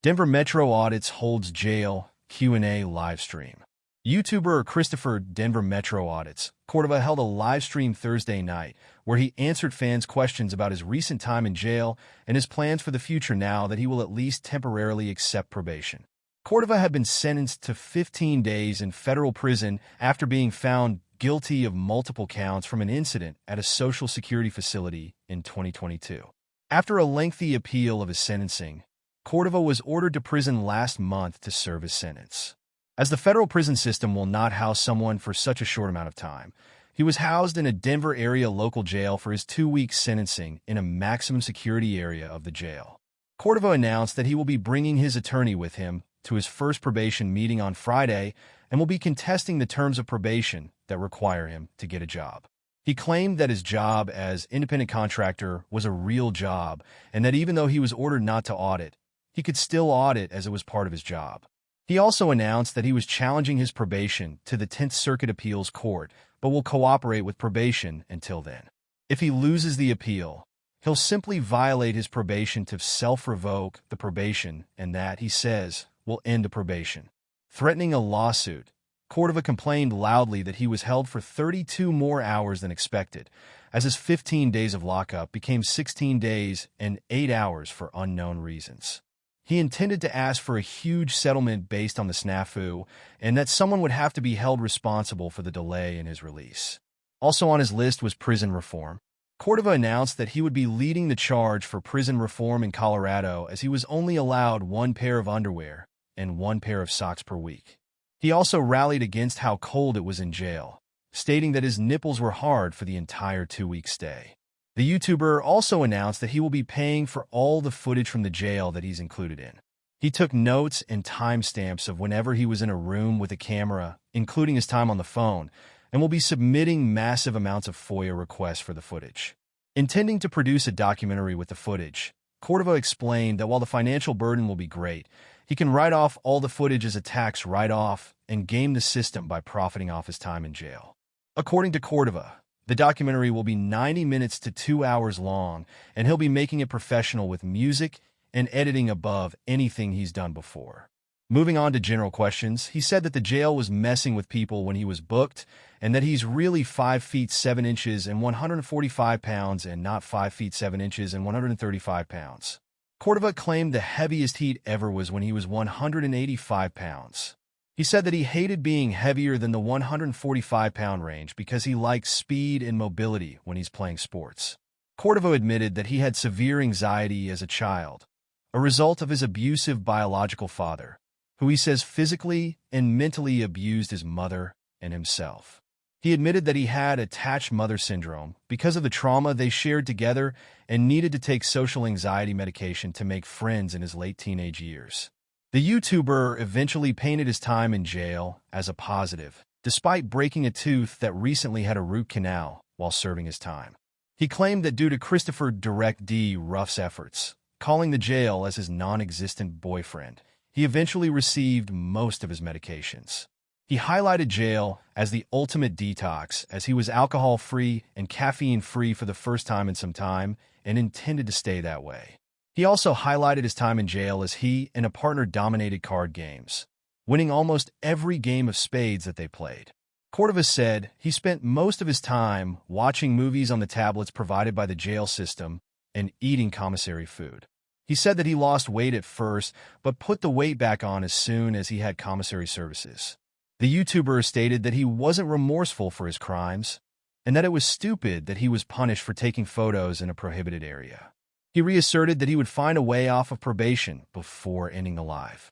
Denver Metro Audits holds jail Q&A live stream. YouTuber Christopher Denver Metro Audits, Cordova held a live stream Thursday night where he answered fans' questions about his recent time in jail and his plans for the future now that he will at least temporarily accept probation. Cordova had been sentenced to 15 days in federal prison after being found guilty of multiple counts from an incident at a Social Security facility in 2022. After a lengthy appeal of his sentencing, Cordova was ordered to prison last month to serve his sentence. As the federal prison system will not house someone for such a short amount of time, he was housed in a Denver area local jail for his 2-week sentencing in a maximum security area of the jail. Cordova announced that he will be bringing his attorney with him to his first probation meeting on Friday and will be contesting the terms of probation that require him to get a job. He claimed that his job as independent contractor was a real job and that even though he was ordered not to audit, he could still audit as it was part of his job. He also announced that he was challenging his probation to the 10th Circuit Appeals Court, but will cooperate with probation until then. If he loses the appeal, he'll simply violate his probation to self-revoke the probation, and that, he says, will end the probation. Threatening a lawsuit, Cordova complained loudly that he was held for 32 more hours than expected, as his 15 days of lockup became 16 days and 8 hours for unknown reasons. He intended to ask for a huge settlement based on the snafu, and that someone would have to be held responsible for the delay in his release. Also on his list was prison reform. Cordova announced that he would be leading the charge for prison reform in Colorado as he was only allowed 1 pair of underwear and 1 pair of socks per week. He also rallied against how cold it was in jail, stating that his nipples were hard for the entire 2-week stay. The YouTuber also announced that he will be paying for all the footage from the jail that he's included in. He took notes and timestamps of whenever he was in a room with a camera, including his time on the phone, and will be submitting massive amounts of FOIA requests for the footage. Intending to produce a documentary with the footage, Cordova explained that while the financial burden will be great, he can write off all the footage as a tax write-off and game the system by profiting off his time in jail. According to Cordova, the documentary will be 90 minutes to 2 hours long, and he'll be making it professional with music and editing above anything he's done before. Moving on to general questions, he said that the jail was messing with people when he was booked, and that he's really 5 feet 7 inches and 145 pounds and not 5 feet 7 inches and 135 pounds. Cordova claimed the heaviest heat ever was when he was 185 pounds. He said that he hated being heavier than the 145-pound range because he likes speed and mobility when he's playing sports. Cordova admitted that he had severe anxiety as a child, a result of his abusive biological father, who he says physically and mentally abused his mother and himself. He admitted that he had attached mother syndrome because of the trauma they shared together and needed to take social anxiety medication to make friends in his late teenage years. The YouTuber eventually painted his time in jail as a positive, despite breaking a tooth that recently had a root canal while serving his time. He claimed that due to Christopher Direct D. Ruff's efforts, calling the jail as his non-existent boyfriend, he eventually received most of his medications. He highlighted jail as the ultimate detox as he was alcohol-free and caffeine-free for the first time in some time and intended to stay that way. He also highlighted his time in jail as he and a partner dominated card games, winning almost every game of spades that they played. Cordova said he spent most of his time watching movies on the tablets provided by the jail system and eating commissary food. He said that he lost weight at first, but put the weight back on as soon as he had commissary services. The YouTuber stated that he wasn't remorseful for his crimes, and that it was stupid that he was punished for taking photos in a prohibited area. He reasserted that he would find a way off of probation before ending the live